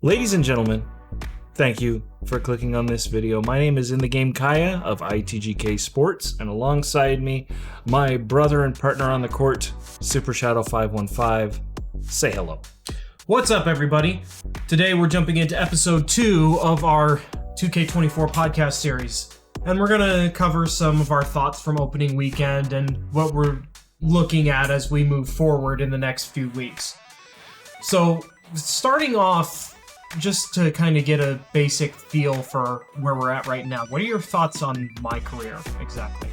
Ladies and gentlemen, thank you for clicking on this video. My name is In the Game Kaya of ITGK Sports, and alongside me, my brother and partner on the court, Super Shadow 515. Say hello. What's up, everybody? Today we're jumping into episode 2 of our 2K24 podcast series, and we're gonna cover some of our thoughts from opening weekend and what we're looking at as we move forward in the next few weeks. So, starting off, just to kind of get a basic feel for where we're at right now, what are your thoughts on my career exactly?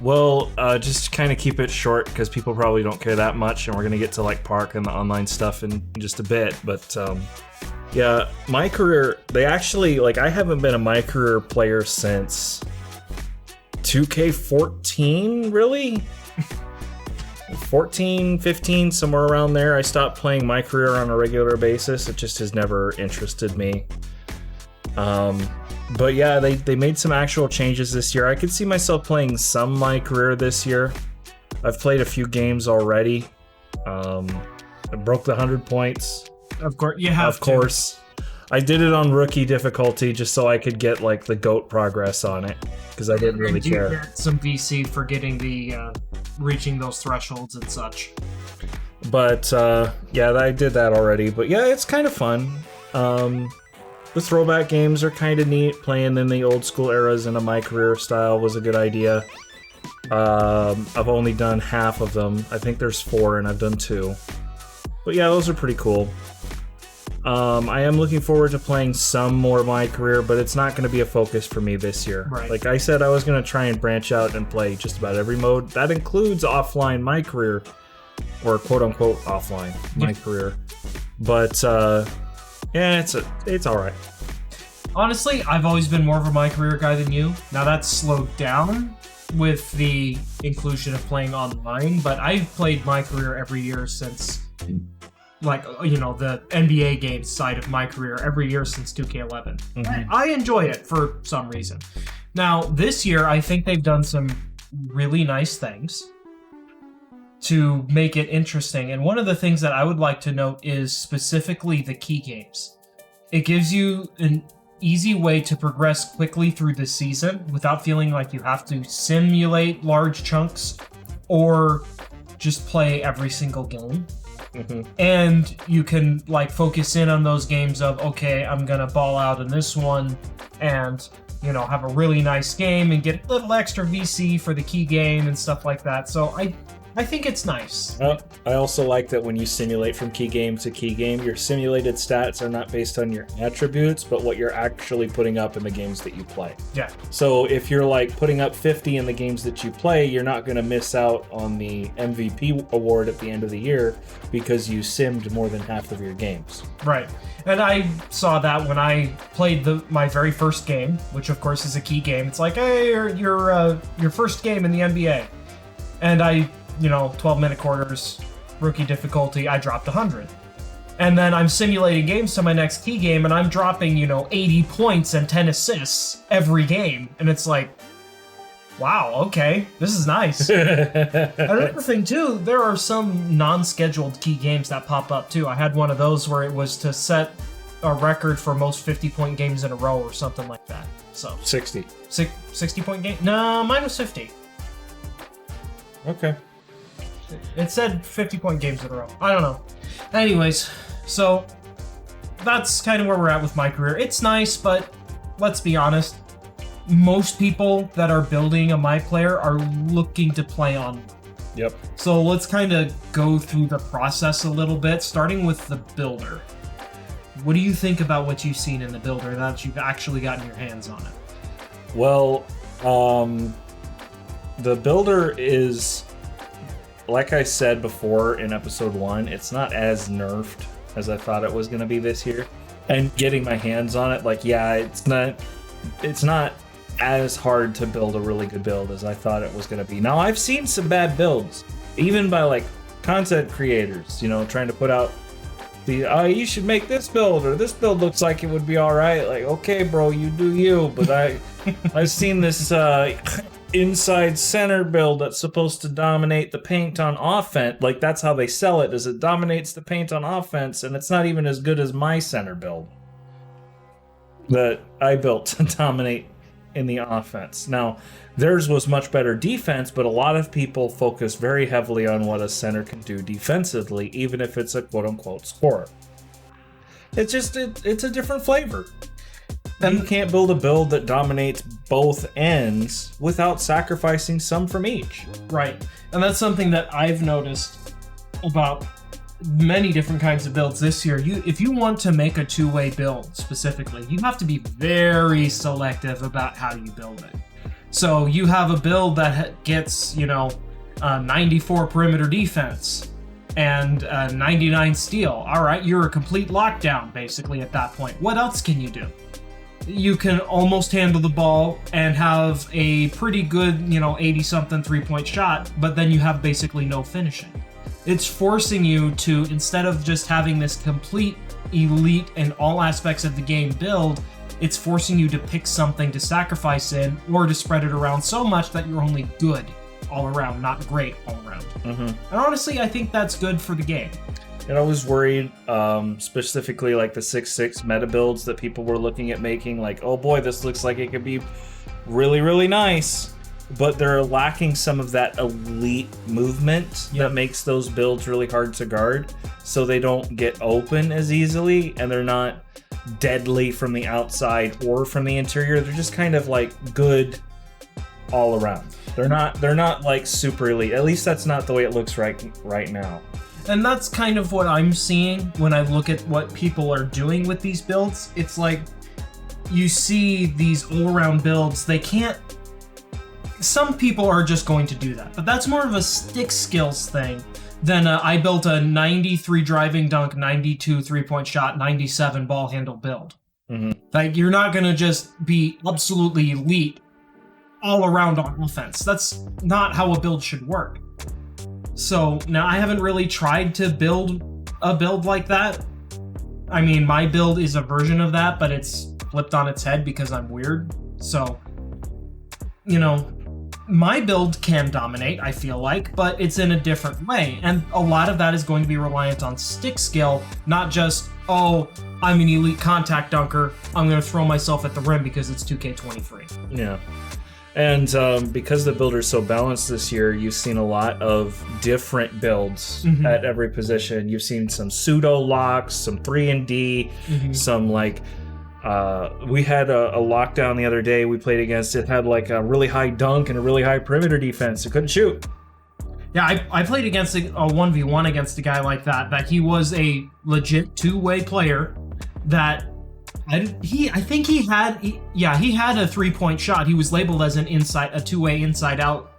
Well, just to kind of keep it short because people probably don't care that much, and we're gonna get to like Park and the online stuff in just a bit. But yeah, my career, they actually I haven't been a my career player since 2K14, really. 14, 15, somewhere around there. I stopped playing my career on a regular basis. It just has never interested me. But yeah, they made some actual changes this year. I could see myself playing some my career this year. I've played a few games already. I broke the 100 points. Of course, you have Of course. I did it on rookie difficulty just so I could get like the GOAT progress on it because I didn't really care. You get some VC for getting the reaching those thresholds and such. But yeah, I did that already. But yeah, it's kind of fun. The throwback games are kind of neat. Playing in the old school eras in a my career style was a good idea. I've only done half of them. I think there's 4 and I've done 2. But yeah, those are pretty cool. I am looking forward to playing some more my career, but it's not going to be a focus for me this year. Right. Like I said, I was going to try and branch out and play just about every mode. That includes offline my career, or quote unquote offline my career. But yeah, it's all right. Honestly, I've always been more of a my career guy than you. Now that's slowed down with the inclusion of playing online, but I've played my career every year since, the NBA games side of my career every year since 2K11. Mm-hmm. I enjoy it for some reason. Now, this year, I think they've done some really nice things to make it interesting. And one of the things that I would like to note is specifically the key games. It gives you an easy way to progress quickly through the season without feeling like you have to simulate large chunks or just play every single game. Mm-hmm. And you can focus in on those games of, okay, I'm gonna ball out in this one and have a really nice game and get a little extra VC for the key game and stuff like that. So I think it's nice. I also like that when you simulate from key game to key game, your simulated stats are not based on your attributes, but what you're actually putting up in the games that you play. Yeah. So if you're putting up 50 in the games that you play, you're not going to miss out on the MVP award at the end of the year because you simmed more than half of your games. Right. And I saw that when I played my very first game, which of course is a key game. It's like, hey, your first game in the NBA. And I 12-minute quarters, rookie difficulty, I dropped 100. And then I'm simulating games to my next key game, and I'm dropping, 80 points and 10 assists every game. And it's like, wow, okay, this is nice. Another thing, too, there are some non-scheduled key games that pop up, too. I had one of those where it was to set a record for most 50-point games in a row or something like that. So 60. 60-point game? No, mine was 50. Okay. It said 50-point games in a row. I don't know. Anyways, so that's kind of where we're at with my career. It's nice, but let's be honest. Most people that are building a my player are looking to play on. Yep. So let's kind of go through the process a little bit, starting with the builder. What do you think about what you've seen in the builder now that you've actually gotten your hands on it? Well, the builder is, like I said before in episode 1, it's not as nerfed as I thought it was going to be this year. And getting my hands on it, it's not as hard to build a really good build as I thought it was going to be. Now, I've seen some bad builds, even by content creators, trying to put out you should make this build, or this build looks like it would be all right. Okay, bro, you do you. But I've seen this inside center build that's supposed to dominate the paint on offense. Like, that's how they sell it, is it dominates the paint on offense, and it's not even as good as my center build that I built to dominate in the offense. Now, theirs was much better defense, but a lot of people focus very heavily on what a center can do defensively, even if it's a quote-unquote scorer. It's just, it's a different flavor. And you can't build a build that dominates both ends without sacrificing some from each. Right. And that's something that I've noticed about many different kinds of builds this year. If you want to make a two-way build specifically, you have to be very selective about how you build it. So you have a build that gets, 94 perimeter defense and 99 steal. All right, you're a complete lockdown basically at that point. What else can you do? You can almost handle the ball and have a pretty good, 80-something three-point shot, but then you have basically no finishing. It's forcing you to, instead of just having this complete elite in all aspects of the game build, it's forcing you to pick something to sacrifice in or to spread it around so much that you're only good all around, not great all around. Mm-hmm. And honestly, I think that's good for the game. And I was worried, specifically like the 6-6 meta builds that people were looking at making, like, oh boy, this looks like it could be really, really nice. But they're lacking some of that elite movement that makes those builds really hard to guard. So they don't get open as easily, and they're not deadly from the outside or from the interior. They're just kind of like good all around. They're not like super elite. At least that's not the way it looks right now. And that's kind of what I'm seeing when I look at what people are doing with these builds. It's like you see these all-around builds, they can't... Some people are just going to do that, but that's more of a stick skills thing than I built a 93 driving dunk, 92 three-point shot, 97 ball handle build. Mm-hmm. Like, you're not going to just be absolutely elite all around on offense. That's not how a build should work. So now I haven't really tried to build a build like that. I mean, my build is a version of that, but it's flipped on its head because I'm weird. So, my build can dominate, I feel like, but it's in a different way. And a lot of that is going to be reliant on stick skill, not just, oh, I'm an elite contact dunker, I'm going to throw myself at the rim because it's 2K23. Yeah. And because the builder's so balanced this year, you've seen a lot of different builds at every position. You've seen some pseudo locks, some 3-and-D, some like... we had a lockdown the other day we played against. It had like a really high dunk and a really high perimeter defense. It couldn't shoot. Yeah, I played against a 1v1 against a guy like that he was a legit two-way player that... I think he had a 3-point shot. He was labeled as a two-way inside-out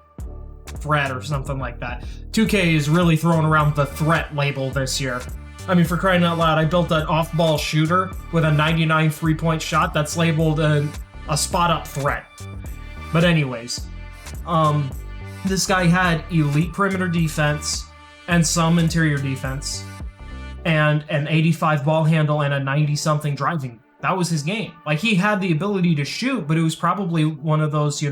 threat or something like that. 2K is really throwing around the threat label this year. I mean, for crying out loud, I built an off-ball shooter with a 99 3-point shot that's labeled a spot-up threat. But anyways, this guy had elite perimeter defense and some interior defense and an 85 ball handle and a 90-something driving. That was his game. Like, he had the ability to shoot, but it was probably one of those,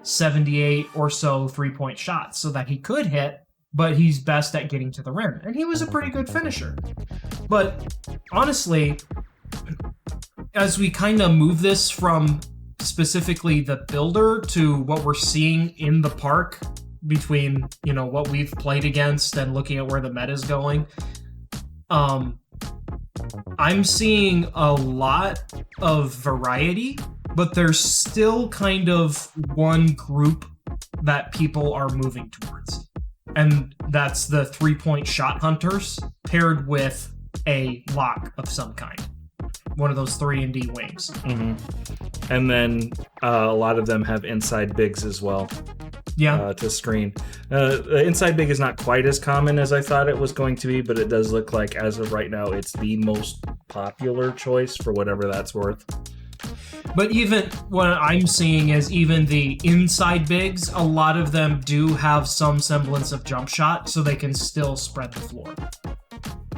78 or so 3-point shots so that he could hit, but he's best at getting to the rim. And he was a pretty good finisher. But honestly, as we kind of move this from specifically the builder to what we're seeing in the park between, what we've played against and looking at where the meta's going, I'm seeing a lot of variety, but there's still kind of one group that people are moving towards. And that's the 3-point shot hunters paired with a lock of some kind. One of those 3-and-D wings. Mm-hmm. And then a lot of them have inside bigs as well. Yeah. To screen. The inside big is not quite as common as I thought it was going to be, but it does look like, as of right now, it's the most popular choice for whatever that's worth. But even what I'm seeing is even the inside bigs, a lot of them do have some semblance of jump shot, so they can still spread the floor.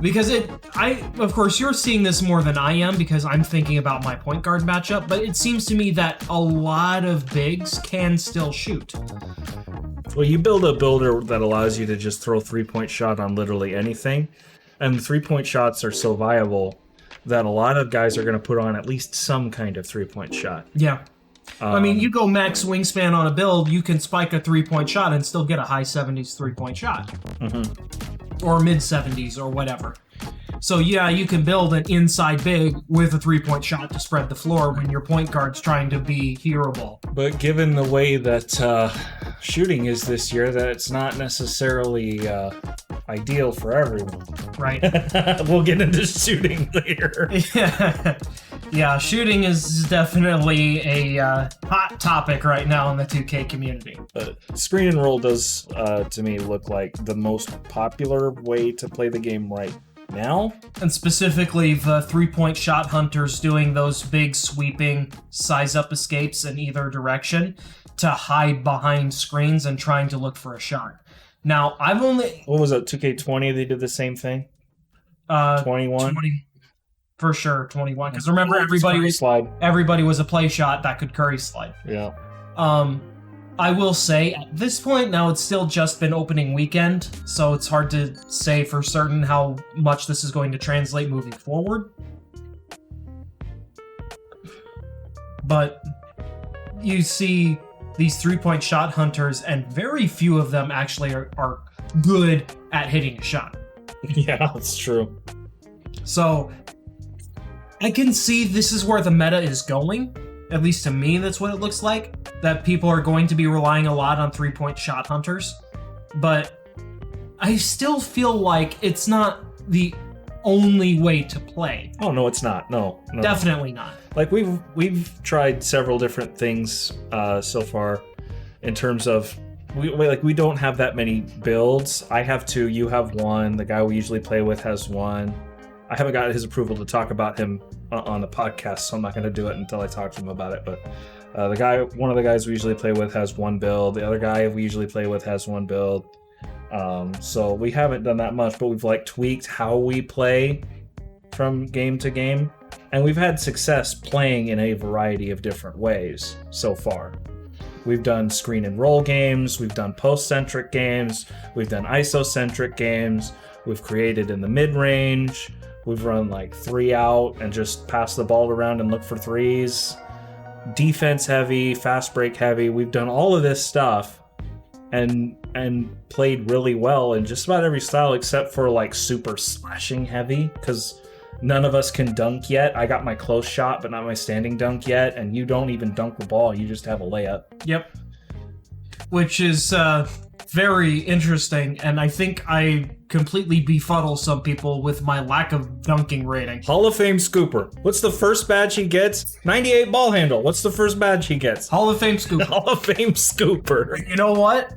Because of course, you're seeing this more than I am because I'm thinking about my point guard matchup, but it seems to me that a lot of bigs can still shoot. Well, you build a builder that allows you to just throw 3-point shot on literally anything, and 3-point shots are so viable that a lot of guys are going to put on at least some kind of 3-point shot. Yeah. I mean, you go max wingspan on a build, you can spike a 3-point shot and still get a high 70s 3-point shot. Or mid 70s or whatever. So yeah, you can build an inside big with a 3-point shot to spread the floor when your point guard's trying to be hero ball. But given the way that shooting is this year, that it's not necessarily ideal for everyone. Right. We'll get into shooting later. Yeah, shooting is definitely a hot topic right now in the 2K community. Screen and roll does, to me, look like the most popular way to play the game right now. And specifically the 3-point shot hunters doing those big sweeping size-up escapes in either direction to hide behind screens and trying to look for a shot. Now, I've only... What was it, 2K20? They did the same thing? 21? 20. For sure, 21. Because remember, everybody was a play shot that could curry slide. Yeah. I will say, at this point, now it's still just been opening weekend, so it's hard to say for certain how much this is going to translate moving forward. But you see these 3-point shot hunters, and very few of them actually are good at hitting a shot. Yeah, that's true. So I can see this is where the meta is going. At least to me, that's what it looks like. That people are going to be relying a lot on 3-point shot hunters. But I still feel like it's not the only way to play. Oh, no, it's not. No. Definitely not. Like, we've tried several different things so far in terms of... We don't have that many builds. I have 2, you have 1, the guy we usually play with has 1. I haven't got his approval to talk about him on the podcast, so I'm not going to do it until I talk to him about it. But one of the guys we usually play with has 1 build. The other guy we usually play with has 1 build. So we haven't done that much, but we've tweaked how we play from game to game, and we've had success playing in a variety of different ways so far. We've done screen and roll games, we've done post-centric games, we've done iso-centric games, we've created in the mid-range, we've run 3 out and just pass the ball around and look for threes. Defense heavy, fast break heavy. We've done all of this stuff and played really well in just about every style except for super slashing heavy, because none of us can dunk yet. I got my close shot, but not my standing dunk yet, and you don't even dunk the ball, you just have a layup. Yep. Which is very interesting, and I think I completely befuddle some people with my lack of dunking rating. Hall of Fame scooper. What's the first badge he gets? 98 ball handle. What's the first badge he gets? Hall of Fame scooper. Hall of Fame scooper. You know what?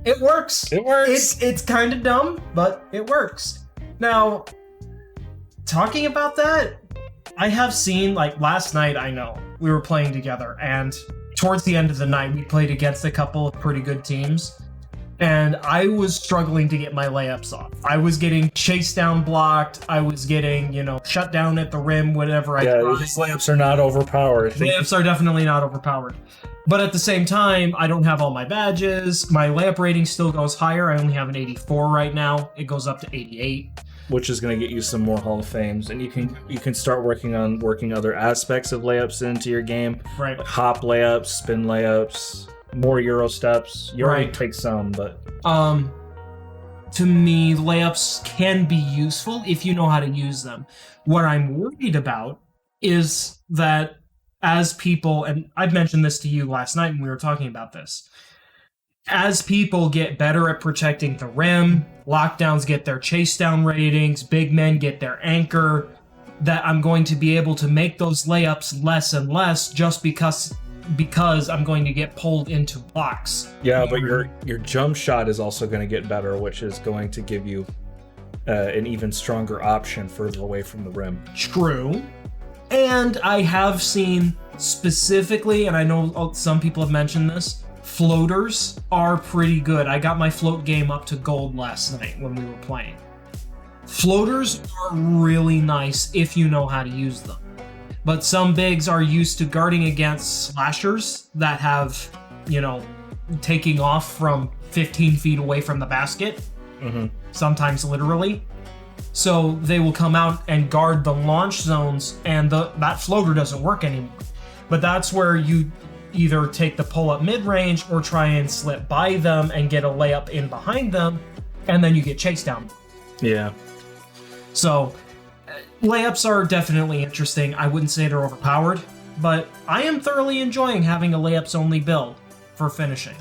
It works. It works. It's kind of dumb, but it works. Now, talking about that, I have seen, last night, I know, we were playing together, and towards the end of the night, we played against a couple of pretty good teams, and I was struggling to get my layups off. I was getting chased down blocked, I was getting, shut down at the rim, whatever I tried. Yeah, these layups are not overpowered. Layups are definitely not overpowered. But at the same time, I don't have all my badges, my layup rating still goes higher, I only have an 84 right now, it goes up to 88. Which is going to get you some more Hall of Fames, and you can start working other aspects of layups into your game, right? Like hop layups, spin layups, more Euro steps. You already take some, but to me, layups can be useful if you know how to use them. What I'm worried about is that as people, and I've mentioned this to you last night when we were talking about this, as people get better at protecting the rim, lockdowns get their chase down ratings, big men get their anchor, that I'm going to be able to make those layups less and less just because I'm going to get pulled into blocks. Yeah, but your jump shot is also going to get better, which is going to give you an even stronger option further away from the rim. True. And I have seen specifically, and I know some people have mentioned this, floaters are pretty good. I got my float game up to gold last night when we were playing. Floaters are really nice if you know how to use them. But some bigs are used to guarding against slashers that have, taking off from 15 feet away from the basket. Sometimes literally. So they will come out and guard the launch zones, and that floater doesn't work anymore. But that's where you either take the pull-up mid-range or try and slip by them and get a layup in behind them, and then you get chased down. Yeah. So layups are definitely interesting. I wouldn't say they're overpowered, but I am thoroughly enjoying having a layups-only build for finishing.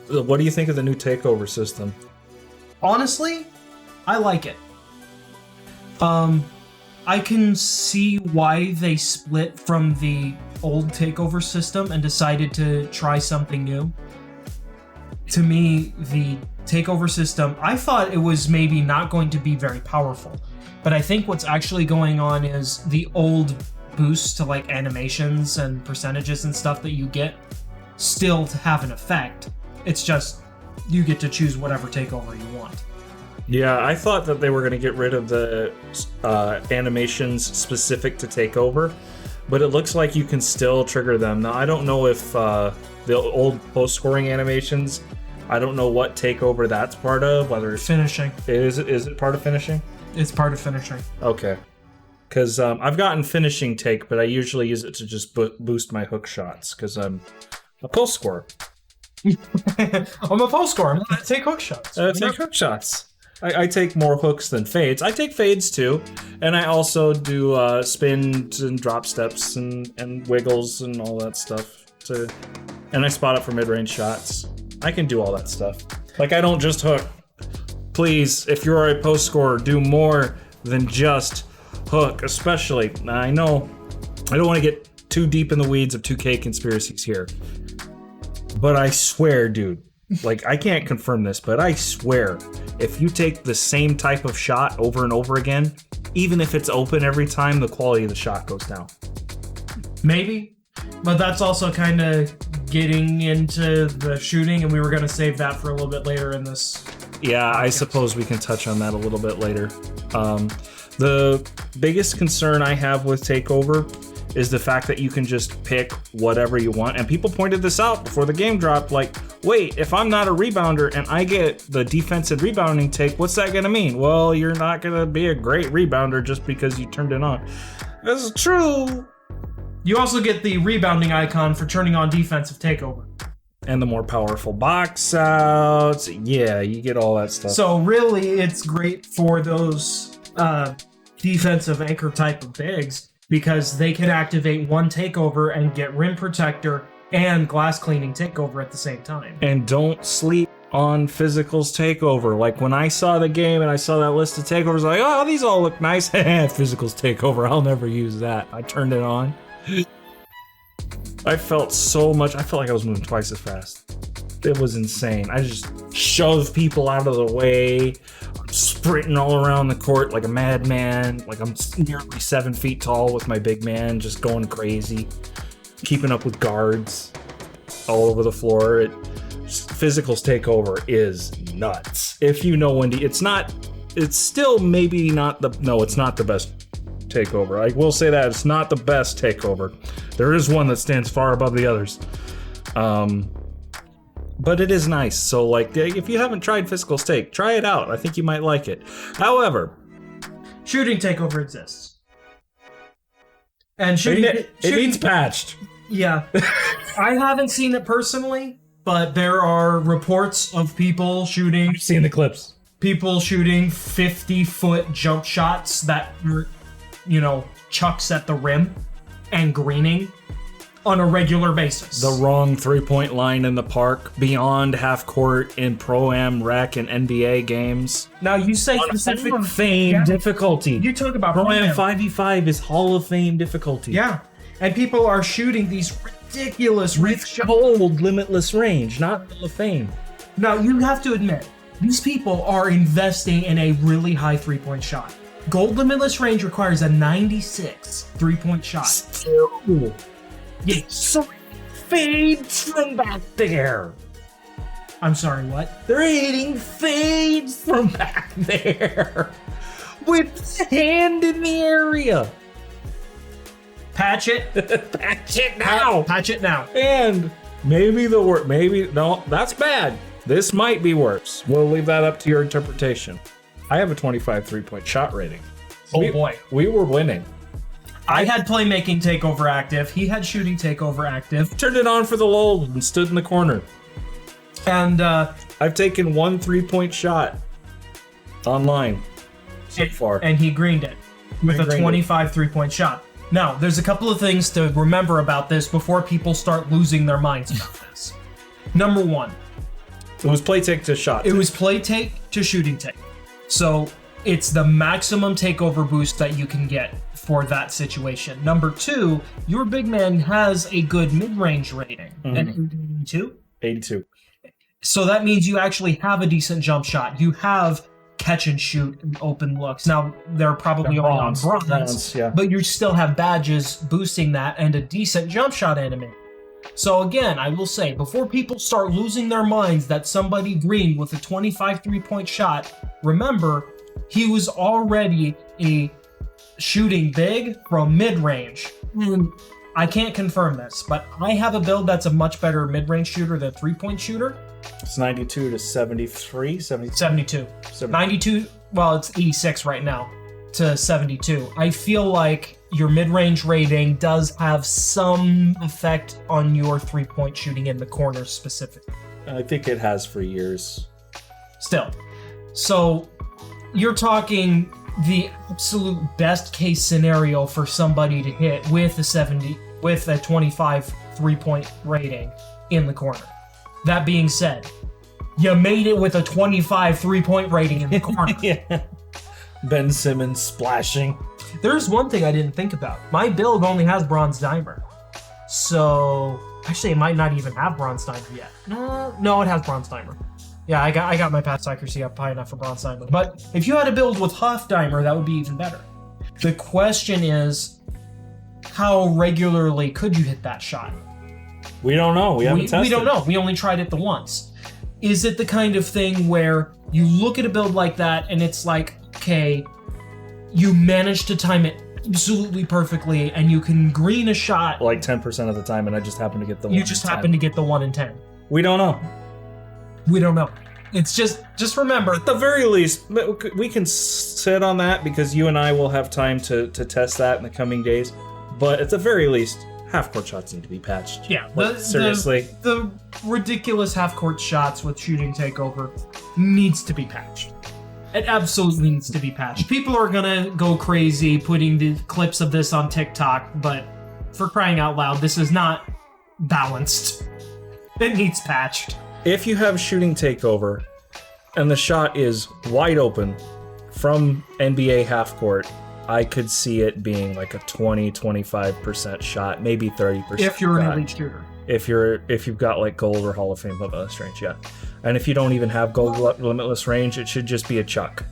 What do you think of the new takeover system? Honestly, I like it. I can see why they split from the old takeover system and decided to try something new. To me, the takeover system, I thought it was maybe not going to be very powerful, but I think what's actually going on is the old boosts to like animations and percentages and stuff that you get still to have an effect. It's just you get to choose whatever takeover you want. Yeah, I thought that they were going to get rid of the animations specific to takeover, but it looks like you can still trigger them. Now, I don't know if the old post-scoring animations, I don't know what takeover that's part of, whether it's... Finishing. Is it part of finishing? It's part of finishing. Okay. Because I've gotten finishing take, but I usually use it to just boost my hook shots, because I'm a post scorer. I'm a post scorer. I take hook shots. Take hook shots. I take more hooks than fades. I take fades too, and I also do spins and drop steps and wiggles and all that stuff. And I spot up for mid-range shots. I can do all that stuff. Like, I don't just hook. Please, if you're a post scorer, do more than just hook, especially. I know I don't want to get too deep in the weeds of 2K conspiracies here, but I swear, dude, like, I can't confirm this, but I swear, if you take the same type of shot over and over again, even if it's open every time, the quality of the shot goes down. Maybe, but that's also kind of getting into the shooting, and we were going to save that for a little bit later in this. Yeah, I suppose we can touch on that a little bit later. The biggest concern I have with Takeover is the fact that you can just pick whatever you want. And people pointed this out before the game dropped, like, wait, if I'm not a rebounder and I get the defensive rebounding take, what's that gonna mean? Well, you're not gonna be a great rebounder just because you turned it on. That's true. You also get the rebounding icon for turning on defensive takeover. And the more powerful box outs. Yeah, you get all that stuff. So really, it's great for those defensive anchor type of bigs, because they can activate one takeover and get rim protector and glass cleaning takeover at the same time. And don't sleep on physicals takeover. Like, when I saw the game and I saw that list of takeovers, like, oh, these all look nice. Physicals takeover, I'll never use that. I turned it on. I felt like I was moving twice as fast. It was insane. I just shoved people out of the way. I'm sprinting all around the court like a madman. Like, I'm nearly 7 feet tall with my big man, just going crazy. Keeping up with guards all over the floor. Physicals takeover is nuts. If you know when to, it's still maybe not it's not the best takeover. I will say that it's not the best takeover. There is one that stands far above the others. But it is nice. So, like, if you haven't tried Physicals Take, try it out. I think you might like it. However, shooting takeover exists. And it needs patched. Yeah. I haven't seen it personally, but there are reports of people shooting. I've seen the clips. People shooting 50-foot jump shots that are, chucks at the rim and greening on a regular basis. The wrong three-point line in the park, beyond half court in Pro-Am, Rec, and NBA games. Now, you say on specific Hall of Fame difficulty. You talk about Pro-Am 5v5 is Hall of Fame difficulty. Yeah, and people are shooting these ridiculous cold limitless range, not Hall of Fame. Now, you have to admit, these people are investing in a really high three-point shot. Gold limitless range requires a 96 three-point shot. Still. Yeah. So fades from back there. I'm sorry, what? They're hitting fades from back there. with the hand in the area. Patch it. Patch it now. Patch it now. And maybe no, that's bad. This might be worse. We'll leave that up to your interpretation. I have a 25 3-point shot rating. Oh boy. We were winning. I had playmaking takeover active. He had shooting takeover active. Turned it on for the lull and stood in the corner. And I've taken 1 3-point shot online so far. And he greened it with a 25 3-point shot. Now, there's a couple of things to remember about this before people start losing their minds about this. Number one. It was play take to shot. It was play take to shooting take. So it's the maximum takeover boost that you can get for that situation. Number two, your big man has a good mid-range rating. And 82? 82. So that means you actually have a decent jump shot. You have catch and shoot and open looks. Now, they're probably only on bronze, yeah. but you still have badges boosting that and a decent jump shot enemy. So again, I will say, before people start losing their minds that somebody greened with a 25 3-point shot, remember, he was already a shooting big from mid-range. I can't confirm this, but I have a build that's a much better mid-range shooter than 3-point shooter. It's 92 to 73, 72. 92, well, it's 86 right now to 72. I feel like your mid-range rating does have some effect on your 3-point shooting in the corner specifically. I think it has for years. Still. So you're talking the absolute best case scenario for somebody to hit with a 25 3-point rating in the corner. That being said, you made it with a 25 3-point rating in the corner. Yeah. Ben Simmons splashing. There's one thing I didn't think about. My build only has Bronze Dimer. So, actually it might not even have Bronze Dimer yet. No, it has Bronze Dimer. Yeah, I got my pass accuracy up high enough for Bronze Dimer. But if you had a build with Half Dimer, that would be even better. The question is, how regularly could you hit that shot? We don't know. We haven't tested. We don't know. We only tried it the once. Is it the kind of thing where you look at a build like that and it's like, okay, you managed to time it absolutely perfectly and you can green a shot like 10% of the time, and I just happen to get the 1 You just happen to get the 1 in 10. We don't know. We don't know. It's just remember. At the very least, we can sit on that because you and I will have time to test that in the coming days. But at the very least, half-court shots need to be patched. Yeah, seriously. The ridiculous half-court shots with shooting takeover needs to be patched. It absolutely needs to be patched. People are gonna go crazy putting the clips of this on TikTok, but for crying out loud, this is not balanced. It needs patched. If you have shooting takeover and the shot is wide open from NBA half-court, I could see it being like a 20-25% shot, maybe 30%. If you're an elite shooter. If you've got like gold or Hall of Fame limitless range, yeah. And if you don't even have gold limitless range, it should just be a chuck.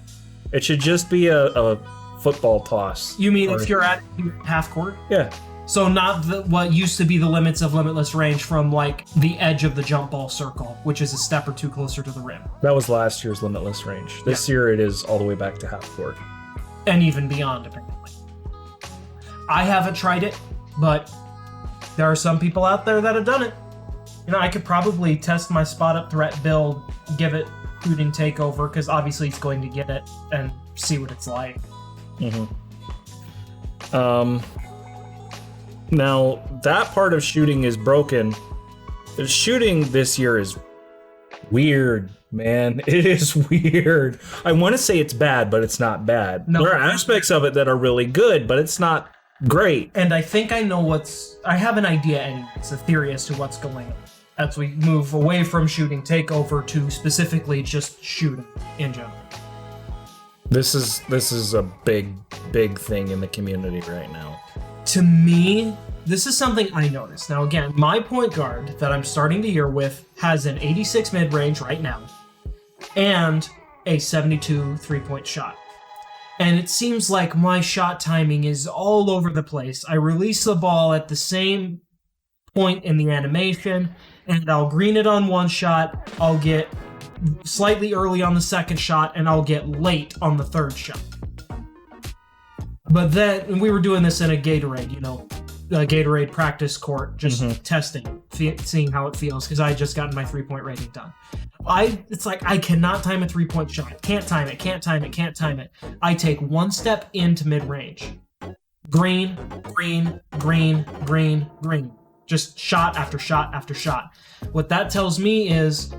It should just be a football toss. You mean if you're at half court? Yeah. So not what used to be the limits of limitless range from like the edge of the jump ball circle, which is a step or two closer to the rim. That was last year's limitless range. This year it is all the way back to half court. And even beyond, apparently. I haven't tried it, but there are some people out there that have done it. You know, I could probably test my spot up threat build, give it shooting takeover, because obviously it's going to get it, and see what it's like. Now, that part of shooting is broken. The shooting this year is weird, man. It is weird. I want to say it's bad, but it's not bad. No. There are aspects of it that are really good, but it's not great. And I think I know I have an idea anyway. It's a theory as to what's going on as we move away from shooting takeover to specifically just shooting in general. This is a big thing in the community right now. To me, this is something I noticed. Now again, my point guard that I'm starting the year with has an 86 mid-range right now and a 72 3-point shot. And it seems like my shot timing is all over the place. I release the ball at the same point in the animation, and I'll green it on one shot, I'll get slightly early on the second shot, and I'll get late on the third shot. But then we were doing this in a Gatorade, a Gatorade practice court, just testing, seeing how it feels, because I had just gotten my 3-point rating done. It's like I cannot time a 3-point shot. Can't time it. I take one step into mid-range. Green. Just shot after shot after shot. What that tells me is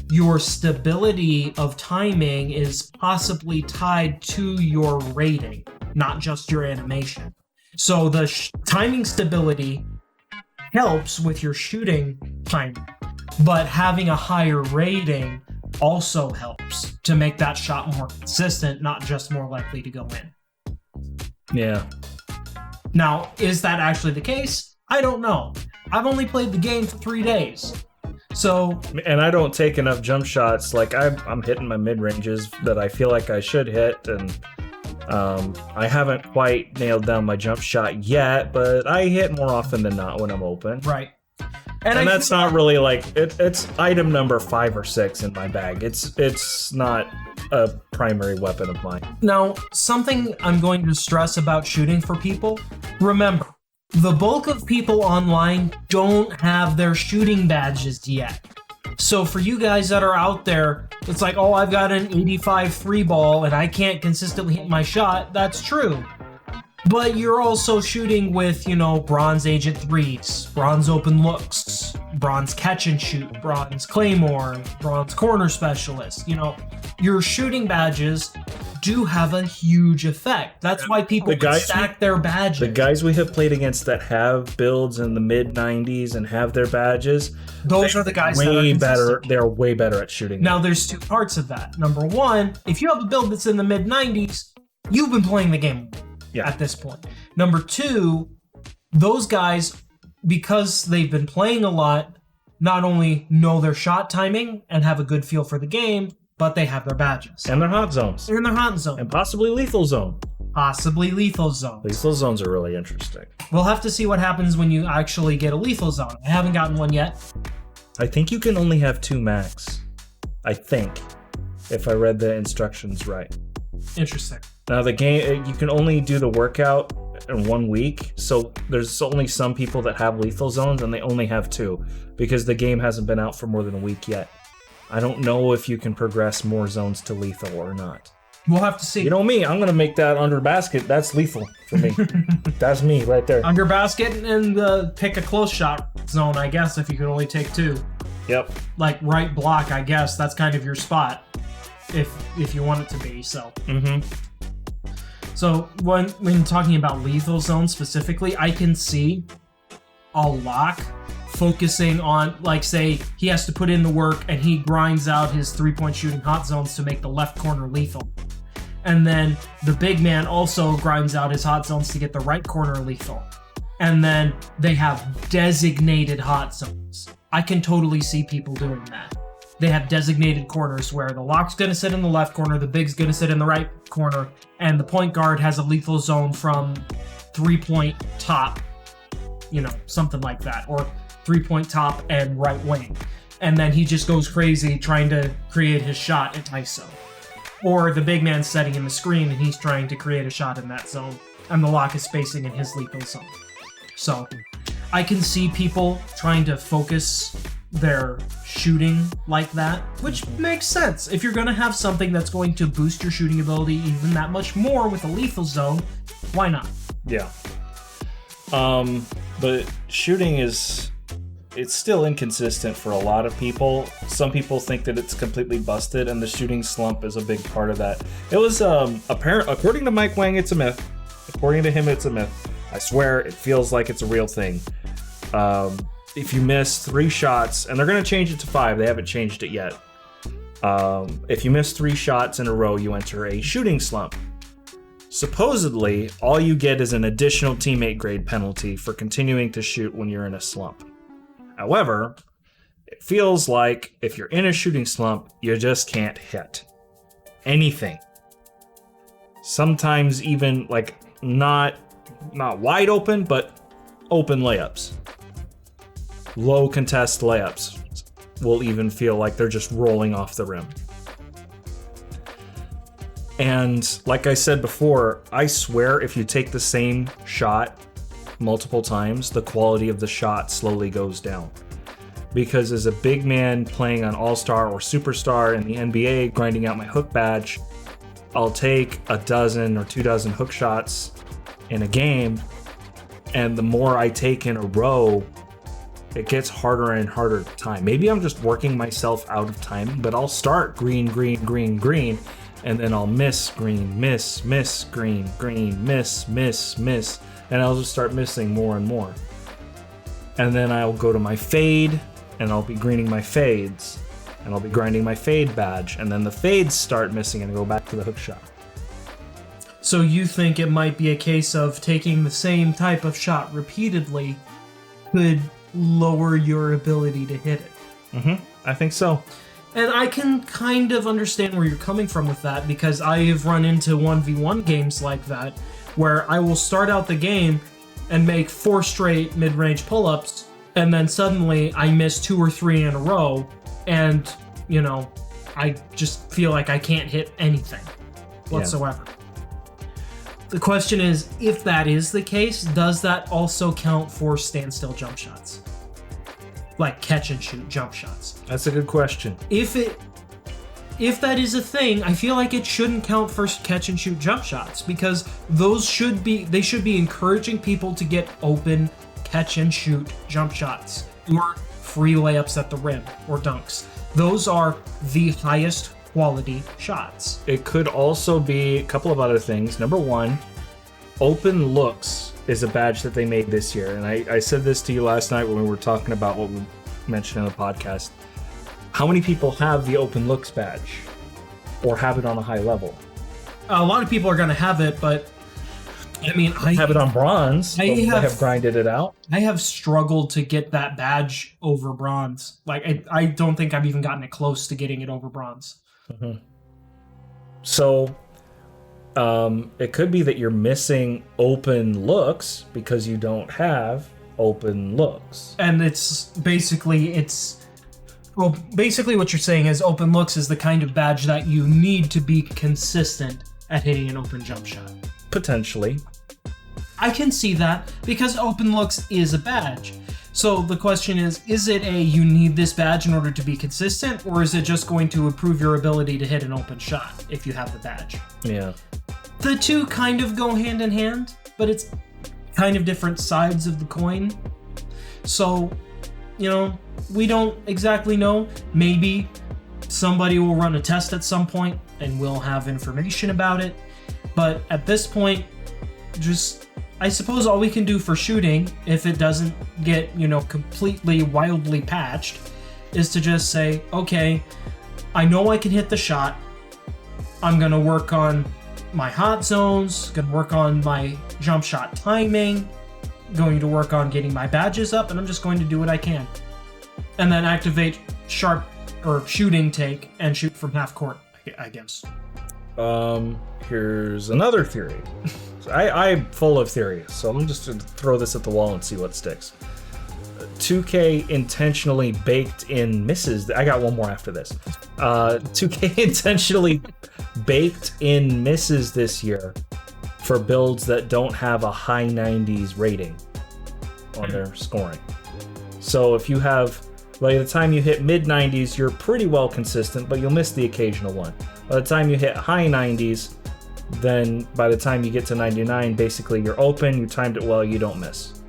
your stability of timing is possibly tied to your rating, not just your animation. So the timing stability helps with your shooting timing, but having a higher rating also helps to make that shot more consistent, not just more likely to go in. Yeah. Now, is that actually the case? I don't know. I've only played the game for 3 days. So, and I don't take enough jump shots. Like I'm hitting my mid ranges that I feel like I should hit, and I haven't quite nailed down my jump shot yet, but I hit more often than not when I'm open. Right. And that's not really like it's item number 5 or 6 in my bag. It's not a primary weapon of mine. Now, something I'm going to stress about shooting for people, remember, the bulk of people online don't have their shooting badges yet. So for you guys that are out there, it's like, oh, I've got an 85 free ball and I can't consistently hit my shot. That's true. But you're also shooting with, bronze agent 3s, bronze open looks, bronze catch and shoot, bronze claymore, bronze corner specialist. Your shooting badges do have a huge effect. That's why people stack their badges. The guys we have played against that have builds in the mid 90s and have their badges, those are the guys that are better. They're way better at shooting. Now, there's 2 parts of that. Number 1, if you have a build that's in the mid 90s, you've been playing the game at this point. Number 2, those guys, because they've been playing a lot, not only know their shot timing and have a good feel for the game, but they have their badges. And their hot zones. And possibly lethal zone. Lethal zones. Lethal zones are really interesting. We'll have to see what happens when you actually get a lethal zone. I haven't gotten one yet. I think you can only have 2 max. I think. If I read the instructions right. Interesting. Now the game, you can only do the workout in 1 week, so there's only some people that have lethal zones and they only have 2 because the game hasn't been out for more than a week yet. I don't know if you can progress more zones to lethal or not. We'll have to see. You know me, I'm going to make that under basket. That's lethal for me. That's me right there. Under basket and pick a close shot zone, I guess, if you can only take 2. Yep. Like right block, I guess. That's kind of your spot if you want it to be, so. So when talking about lethal zones specifically, I can see a lock focusing on, like, say he has to put in the work and he grinds out his 3-point shooting hot zones to make the left corner lethal. And then the big man also grinds out his hot zones to get the right corner lethal. And then they have designated hot zones. I can totally see people doing that. They have designated corners where the lock's going to sit in the left corner, the big's going to sit in the right corner, and the point guard has a lethal zone from 3-point top, something like that, or 3-point top and right wing. And then he just goes crazy trying to create his shot at ISO. Or the big man's setting in the screen and he's trying to create a shot in that zone, and the lock is spacing in his lethal zone. So I can see people trying to focus their shooting like that, which makes sense. If you're going to have something that's going to boost your shooting ability even that much more with a lethal zone, why not? Yeah. But shooting it's still inconsistent for a lot of people. Some people think that it's completely busted, and the shooting slump is a big part of that. It was apparent, according to Mike Wang, it's a myth. According to him, it's a myth. I swear, it feels like it's a real thing. If you miss 3 shots, and they're going to change it to 5, they haven't changed it yet. If you miss 3 shots in a row, you enter a shooting slump. Supposedly, all you get is an additional teammate grade penalty for continuing to shoot when you're in a slump. However, it feels like if you're in a shooting slump, you just can't hit anything. Sometimes even like not wide open, but open layups. Low contest layups will even feel like they're just rolling off the rim. And like I said before, I swear if you take the same shot multiple times, the quality of the shot slowly goes down. Because as a big man playing on All-Star or Superstar in the NBA, grinding out my hook badge, I'll take a dozen or 24 hook shots in a game, and the more I take in a row, it gets harder and harder to time. Maybe I'm just working myself out of time, but I'll start green, green, green, green, and then I'll miss green, miss, green, green, miss, and I'll just start missing more and more. And then I'll go to my fade, and I'll be greening my fades, and I'll be grinding my fade badge, and then the fades start missing and I go back to the hook shot. So you think it might be a case of taking the same type of shot repeatedly could lower your ability to hit it? I think so. And I can kind of understand where you're coming from with that, because I have run into 1v1 games like that, where I will start out the game and make 4 straight mid-range pull-ups, and then suddenly I miss 2 or 3 in a row, and, you know, I just feel like I can't hit anything whatsoever. The question is, if that is the case, does that also count for standstill jump shots? Like catch and shoot jump shots? That's a good question. If that is a thing, I feel like it shouldn't count for catch and shoot jump shots, because they should be encouraging people to get open catch and shoot jump shots or free layups at the rim or dunks. Those are the highest quality shots. It could also be a couple of other things. Number one, open looks is a badge that they made this year. And I said this to you last night when we were talking about what we mentioned in the podcast. How many people have the open looks badge or have it on a high level? A lot of people are going to have it, but I mean, I have it on bronze. I have grinded it out. I have struggled to get that badge over bronze. Like, I don't think I've even gotten it close to getting it over bronze. So it could be that you're missing open looks because you don't have open looks. And basically what you're saying is open looks is the kind of badge that you need to be consistent at hitting an open jump shot. Potentially. I can see that, because open looks is a badge. So the question is it you need this badge in order to be consistent, or is it just going to improve your ability to hit an open shot if you have the badge? Yeah. The two kind of go hand in hand, but it's kind of different sides of the coin. So, you know, we don't exactly know. Maybe somebody will run a test at some point and we'll have information about it. But at this point, I suppose all we can do for shooting, if it doesn't get, completely wildly patched, is to just say, okay, I know I can hit the shot. I'm going to work on my hot zones, going to work on my jump shot timing, going to work on getting my badges up, and I'm just going to do what I can. And then activate sharp or shooting take and shoot from half court, I guess. Here's another theory. I'm full of theories, so I'm just going to throw this at the wall and see what sticks. 2K intentionally baked in misses. I got one more after this. 2K intentionally baked in misses this year for builds that don't have a high 90s rating on their scoring. So if you have, by the time you hit mid 90s, you're pretty well consistent, but you'll miss the occasional one. By the time you hit high 90s, then by the time you get to 99, basically you're open, you timed it well, you don't miss.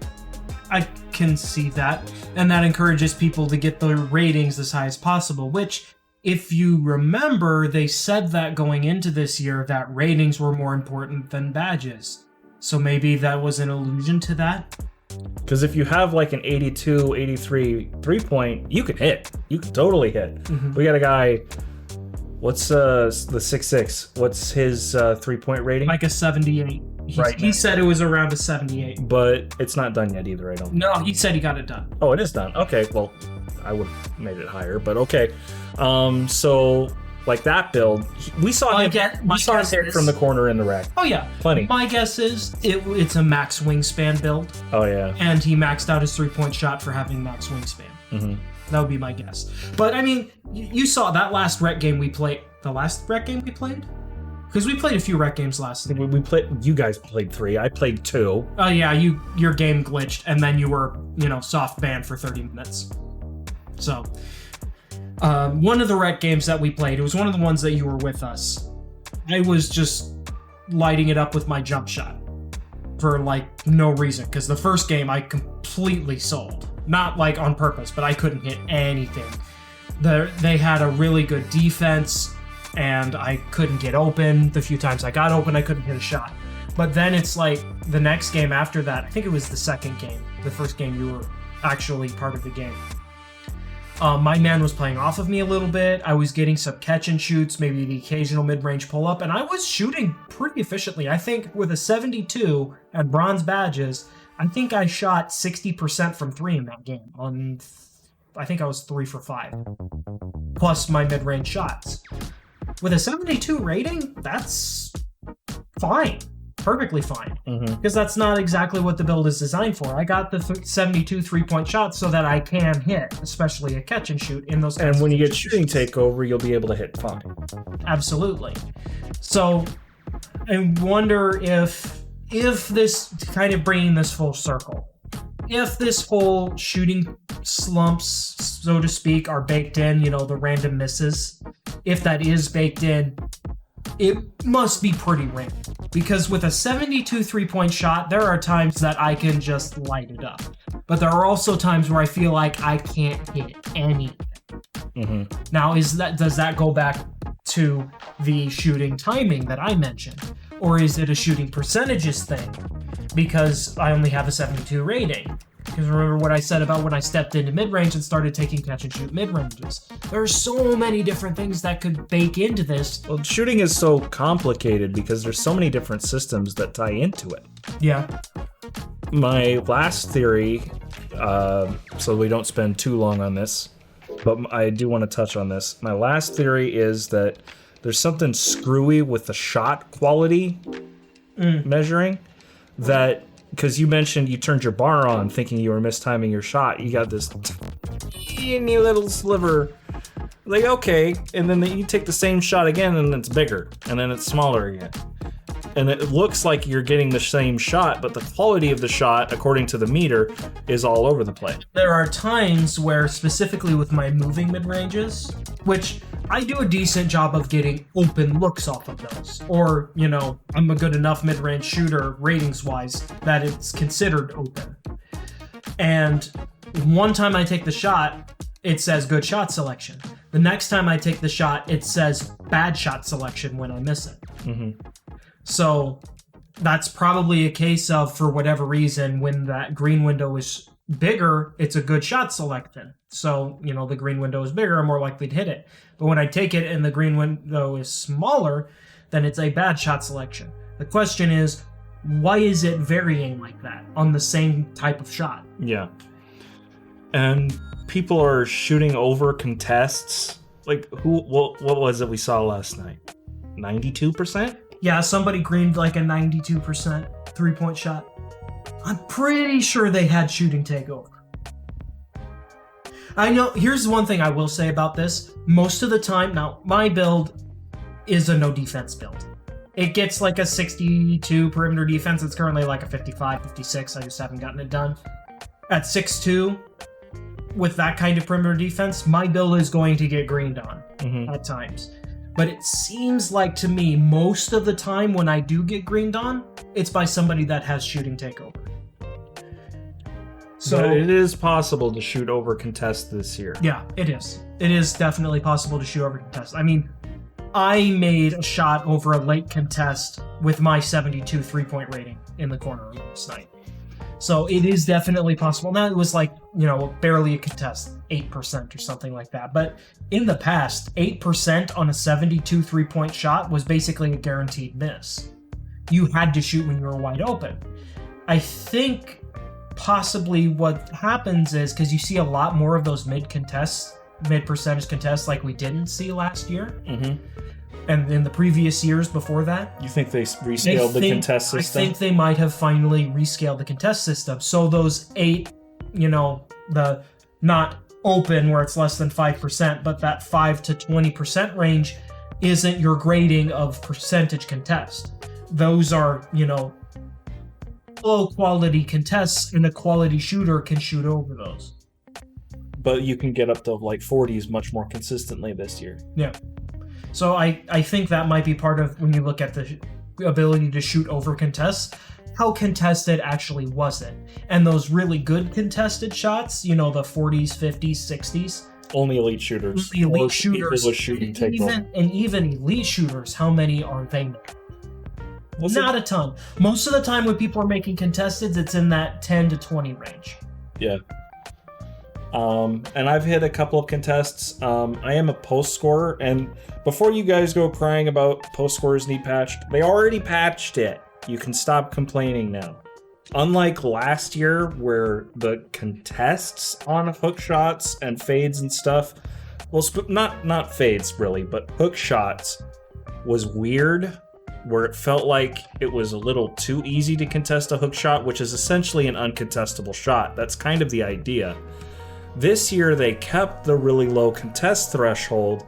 I can see that, and that encourages people to get the ratings as high as possible, which, if you remember, they said that going into this year that ratings were more important than badges. So maybe that was an allusion to that? Because if you have like an 82, 83 3-point, you can hit. You can totally hit. Mm-hmm. We got a guy, what's the 6'6"? What's his 3-point rating? Like a 78. He said it was around a 78. But it's not done yet either, I don't think. No, he said he got it done. Oh, it is done. Okay, well, I would have made it higher, but okay. So, like that build, we saw him hit from the corner in the rack. Oh, yeah. Plenty. My guess is it's a max wingspan build. Oh, yeah. And he maxed out his 3-point shot for having max wingspan. Mm-hmm. That would be my guess. But, I mean, you saw that last rec game we played. The last rec game we played? Because we played a few rec games last night. We played. You guys played 3. I played 2. Oh yeah, your game glitched, and then you were, soft banned for 30 minutes. So, one of the rec games that we played, it was one of the ones that you were with us. I was just lighting it up with my jump shot for like no reason, because the first game I completely sold. Not like on purpose, but I couldn't hit anything. They had a really good defense, and I couldn't get open. The few times I got open, I couldn't hit a shot. But then it's like the next game after that, I think it was the second game. The first game you were actually part of the game. My man was playing off of me a little bit. I was getting some catch and shoots, maybe the occasional mid-range pull-up, and I was shooting pretty efficiently. I think with a 72 and bronze badges, I think I shot 60% from 3 in that game. I think I was 3 for 5, plus my mid-range shots. With a 72 rating, that's fine. Perfectly fine. Because that's not exactly what the build is designed for. I got the 72 3-point shots so that I can hit, especially a catch and shoot in those kinds And when of you get shooting takeover, you'll be able to hit fine. Absolutely. So I wonder if this, kind of bringing this full circle, if this whole shooting slumps, so to speak, are baked in, the random misses, if that is baked in, it must be pretty random. Because with a 72 3-point shot, there are times that I can just light it up. But there are also times where I feel like I can't hit anything. Now, does that go back to the shooting timing that I mentioned? Or is it a shooting percentages thing? Because I only have a 72 rating. Because remember what I said about when I stepped into mid-range and started taking catch and shoot mid-ranges. There are so many different things that could bake into this. Well, shooting is so complicated because there's so many different systems that tie into it. Yeah. My last theory, so we don't spend too long on this, but I do want to touch on this. My last theory is that there's something screwy with the shot quality measuring that... Because you mentioned you turned your bar on thinking you were mistiming your shot. You got this teeny little sliver. Like, okay. And then you take the same shot again and it's bigger. And then it's smaller again. And it looks like you're getting the same shot, but the quality of the shot, according to the meter, is all over the place. There are times where, specifically with my moving mid-ranges, which I do a decent job of getting open looks off of those. Or, I'm a good enough mid-range shooter, ratings-wise, that it's considered open. And one time I take the shot, it says good shot selection. The next time I take the shot, it says bad shot selection when I miss it. So that's probably a case of, for whatever reason, when that green window is bigger, it's a good shot selection. So, the green window is bigger, I'm more likely to hit it. But when I take it and the green window is smaller, then it's a bad shot selection. The question is, why is it varying like that on the same type of shot? Yeah. And people are shooting over contests. Like, what was it we saw last night? 92%? Yeah, somebody greened like a 92% 3-point shot. I'm pretty sure they had shooting takeover. I know, here's one thing I will say about this. Most of the time, now, my build is a no defense build. It gets like a 62 perimeter defense. It's currently like a 55, 56. I just haven't gotten it done. At 6'2", with that kind of perimeter defense, my build is going to get greened on at times. But it seems like to me, most of the time when I do get greened on, it's by somebody that has shooting takeover. So but it is possible to shoot over contest this year. Yeah, it is. It is definitely possible to shoot over contest. I mean, I made a shot over a late contest with my 72 3-point rating in the corner last night. So it is definitely possible. Now it was like, barely a contest, 8% or something like that. But in the past, 8% on a 72 3-point shot was basically a guaranteed miss. You had to shoot when you were wide open. I think possibly what happens is, because you see a lot more of those mid-percentage contests like we didn't see last year. And in the previous years before that. You think they rescaled the contest system? I think they might have finally rescaled the contest system. So those 8, the not open where it's less than 5%, but that 5 to 20% range, isn't your grading of percentage contest. Those are, low quality contests, and a quality shooter can shoot over those. But you can get up to like 40s much more consistently this year. Yeah. So I think that might be part of when you look at the ability to shoot over contests, how contested actually was it? And those really good contested shots, the 40s, 50s, 60s. Only elite shooters. Only elite shooters. And even elite shooters, how many are they? Not a ton. Most of the time when people are making contesteds, it's in that 10 to 20 range. Yeah. And I've hit a couple of contests. I am a post scorer, and before you guys go crying about post scores need patched, they already patched it. You can stop complaining now. Unlike last year, where the contests on hook shots and fades and stuff, well, not fades really, but hook shots was weird, where it felt like it was a little too easy to contest a hook shot, which is essentially an uncontestable shot. That's kind of the idea. This year, they kept the really low contest threshold,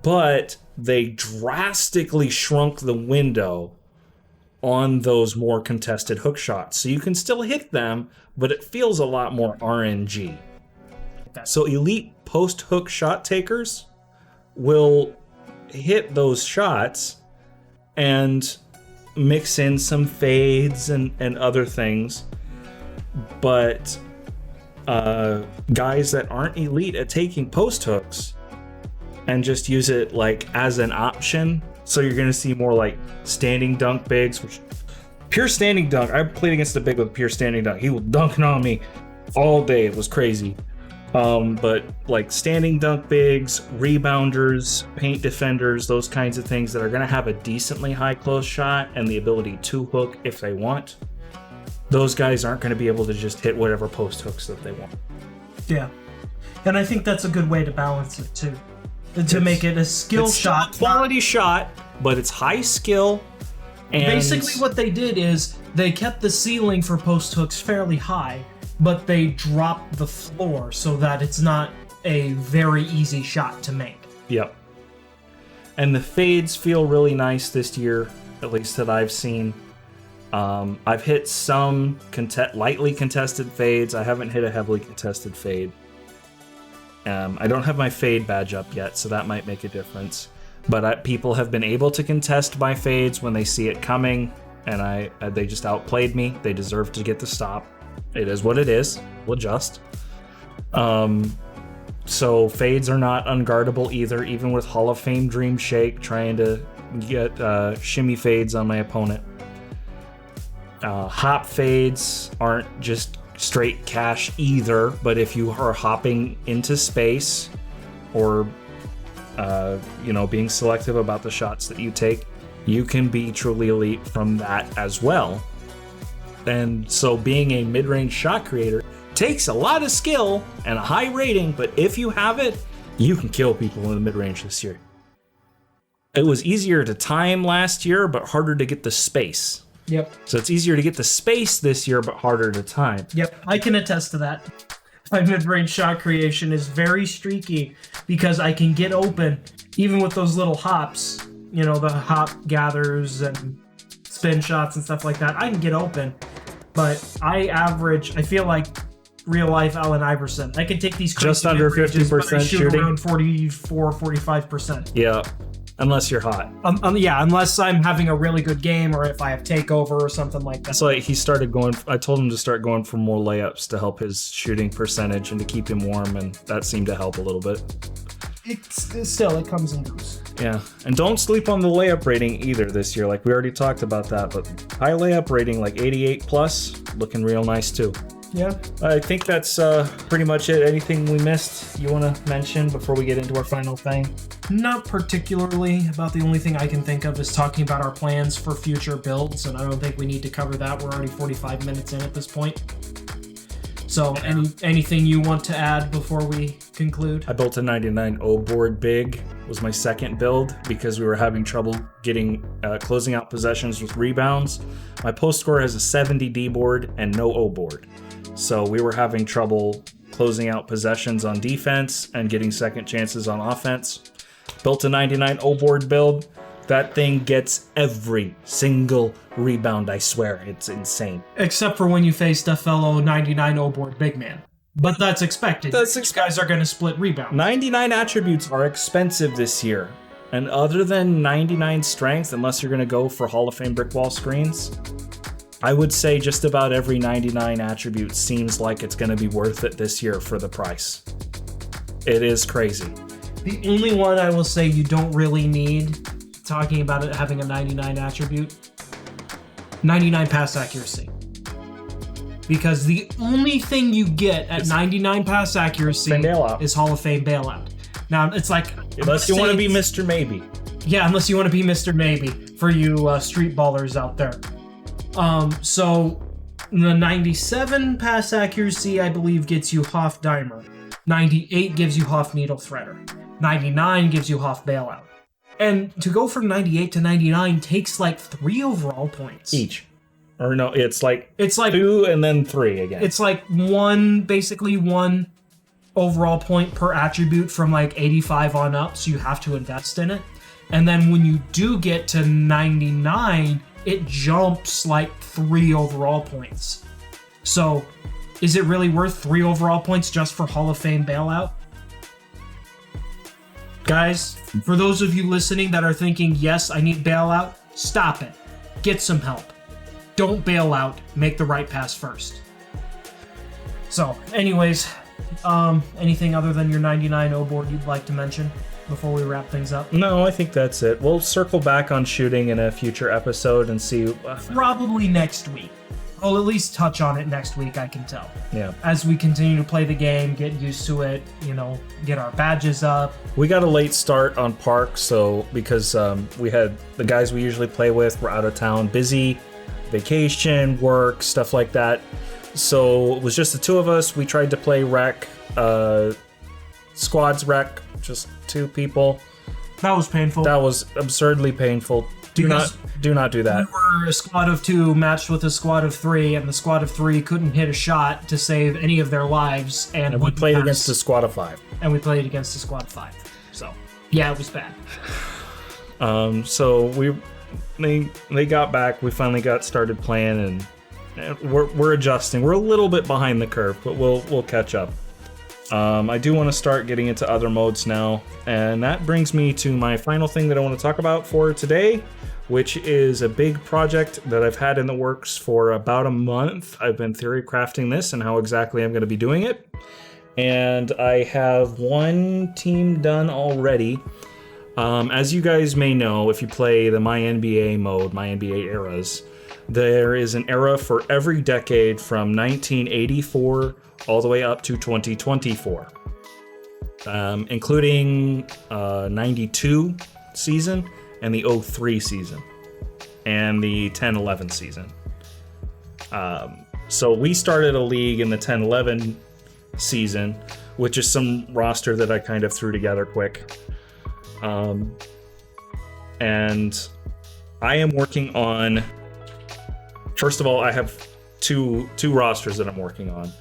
but they drastically shrunk the window on those more contested hook shots. So you can still hit them, but it feels a lot more RNG. So elite post-hook shot takers will hit those shots and mix in some fades and other things. But guys that aren't elite at taking post-hooks and just use it like as an option, so you're going to see more like standing dunk bigs, which pure standing dunk. I played against a big with pure standing dunk. He was dunking on me all day. It was crazy. But like standing dunk bigs, rebounders, paint defenders, those kinds of things that are going to have a decently high close shot and the ability to hook if they want. Those guys aren't going to be able to just hit whatever post hooks that they want. Yeah. And I think that's a good way to balance it too. To make it a skill shot. Quality shot, but it's high skill. And basically what they did is they kept the ceiling for post hooks fairly high, but they dropped the floor so that it's not a very easy shot to make. Yep. And the fades feel really nice this year, at least that I've seen. I've hit some lightly contested fades. I haven't hit a heavily contested fade. I don't have my fade badge up yet, so that might make a difference. But people have been able to contest my fades when they see it coming, and they just outplayed me. They deserve to get the stop. It is what it is. We'll adjust. So fades are not unguardable either, even with Hall of Fame Dream Shake trying to get shimmy fades on my opponent. Hop fades aren't just straight cash either, but if you are hopping into space or being selective about the shots that you take, you can be truly elite from that as well. And so being a mid-range shot creator takes a lot of skill and a high rating, but if you have it, you can kill people in the mid-range this year. It was easier to time last year, but harder to get the space. Yep. So it's easier to get the space this year, but harder to time. Yep, I can attest to that. My mid-range shot creation is very streaky because I can get open, even with those little hops, the hop gathers and spin shots and stuff like that. I can get open, but I feel like real-life Allen Iverson. I can take these just under 50% shooting, around 44, 45%. Yeah. Unless you're hot. Unless I'm having a really good game or if I have takeover or something like that. So I told him to start going for more layups to help his shooting percentage and to keep him warm, and that seemed to help a little bit. It comes and goes. Yeah, and don't sleep on the layup rating either this year. Like we already talked about that, but high layup rating, like 88 plus, looking real nice too. Yeah. I think that's pretty much it. Anything we missed you want to mention before we get into our final thing? Not particularly. About the only thing I can think of is talking about our plans for future builds, and I don't think we need to cover that. We're already 45 minutes in at this point. So anything you want to add before we conclude? I built a 99 O board big. It was my second build because we were having trouble getting closing out possessions with rebounds. My post score has a 70 D board and no O board. So we were having trouble closing out possessions on defense and getting second chances on offense. built a 99 O-board build. That thing gets every single rebound, I swear. It's insane. Except for when you faced a fellow 99 O-board big man. But that's expected. You guys are going to split rebound. 99 attributes are expensive this year. And other than 99 strength, unless you're going to go for Hall of Fame brick wall screens, I would say just about every 99 attribute seems like it's going to be worth it this year for the price. It is crazy. The only one I will say you don't really need, talking about it having a 99 attribute, 99 pass accuracy. Because the only thing you get at 99 pass accuracy is Hall of Fame bailout. Now, it's like... Unless you want to be Mr. Maybe. Yeah, unless you want to be Mr. Maybe for you street ballers out there. So the 97 pass accuracy, I believe, gets you Hoff Dimer. 98 gives you Hoff Needle Threader. 99 gives you Hoff Bailout. And to go from 98 to 99 takes like 3 overall points. Each. Or no, it's like 2 and then 3 again. It's like basically one overall point per attribute from like 85 on up, so you have to invest in it. And then when you do get to 99, it jumps like 3 overall points. So, is it really worth 3 overall points just for Hall of Fame bailout? Guys, for those of you listening that are thinking, yes, I need bailout, stop it. Get some help. Don't bail out. Make the right pass first. So, anyways, anything other than your 99 O-board you'd like to mention before we wrap things up? No, I think that's it. We'll circle back on shooting in a future episode and see. Probably next week. I'll at least touch on it next week, I can tell. Yeah. As we continue to play the game, get used to it, get our badges up. We got a late start on Park, so because we had the guys we usually play with were out of town, busy, vacation, work, stuff like that. So it was just the 2 of us. We tried to play rec, squads rec, just 2 people. That was painful. That was absurdly painful. Do not do that. We were a squad of 2 matched with a squad of 3, and the squad of 3 couldn't hit a shot to save any of their lives. And we played against a squad of 5. And we played against a squad of 5. So, yeah, it was bad. So they got back. We finally got started playing, and we're adjusting. We're a little bit behind the curve, but we'll catch up. I do want to start getting into other modes now, and that brings me to my final thing that I want to talk about for today, which is a big project that I've had in the works for about a month. I've been theory crafting this and how exactly I'm going to be doing it, and I have one team done already. As you guys may know, if you play the My NBA mode, My NBA eras, there is an era for every decade from 1984 all the way up to 2024, including 92 season and the 03 season and the 10-11 season. So we started a league in the 10-11 season, which is some roster that I kind of threw together quick. And I am working on, first of all, I have two rosters that I'm working on.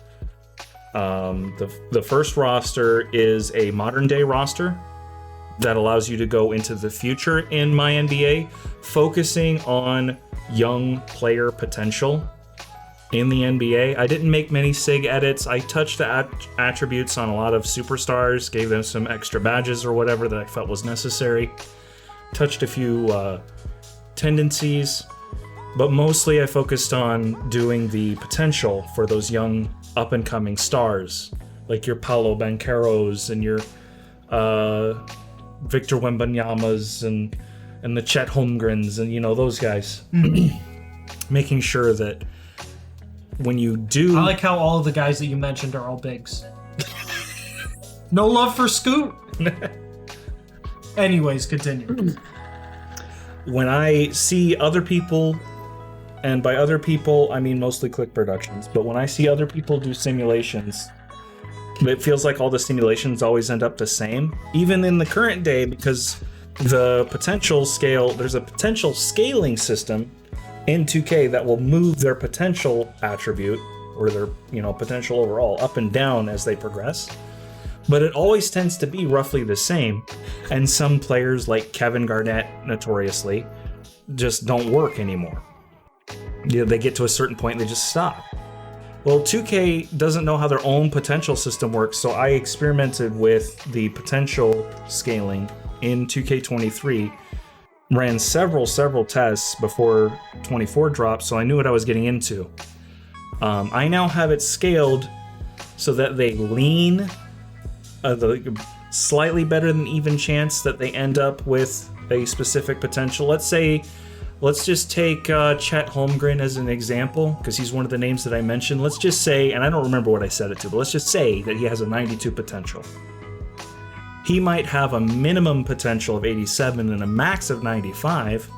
The first roster is a modern day roster that allows you to go into the future in My NBA, focusing on young player potential in the NBA. I didn't make many SIG edits. I touched the attributes on a lot of superstars, gave them some extra badges or whatever that I felt was necessary. Touched a few tendencies, but mostly I focused on doing the potential for those young up-and-coming stars, like your Paolo Bancheros and your Victor Wembanyama's and the Chet Holmgrens and those guys. Making sure that when you do... I like how all of the guys that you mentioned are all bigs. No love for Scoot. Anyways, continue. When I see other people, and by other people, I mean mostly Click Productions, but when I see other people do simulations, it feels like all the simulations always end up the same. Even in the current day, because the potential scale, there's a potential scaling system in 2K that will move their potential attribute, or their potential overall, up and down as they progress. But it always tends to be roughly the same. And some players, like Kevin Garnett, notoriously, just don't work anymore. They get to a certain point and they just stop. Well, 2K doesn't know how their own potential system works, so I experimented with the potential scaling in 2K23, ran several tests before 24 dropped, so I knew what I was getting into. I now have it scaled so that they lean the slightly better than even chance that they end up with a specific potential. Let's just take Chet Holmgren as an example, because he's one of the names that I mentioned. Let's just say, and I don't remember what I set it to, but let's just say that he has a 92 potential. He might have a minimum potential of 87 and a max of 95,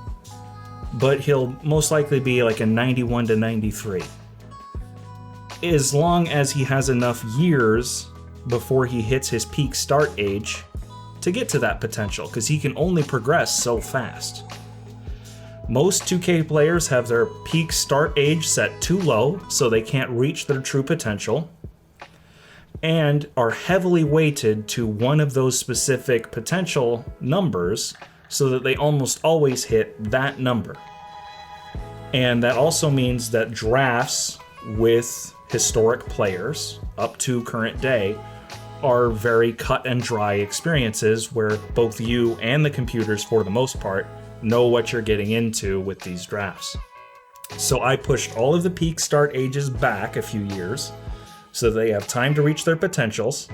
but he'll most likely be like a 91 to 93. As long as he has enough years before he hits his peak start age to get to that potential, because he can only progress so fast. Most 2K players have their peak start age set too low, so they can't reach their true potential, and are heavily weighted to one of those specific potential numbers so that they almost always hit that number. And that also means that drafts with historic players up to current day are very cut and dry experiences where both you and the computers, for the most part, know what you're getting into with these drafts. So I pushed all of the peak start ages back a few years so they have time to reach their potentials,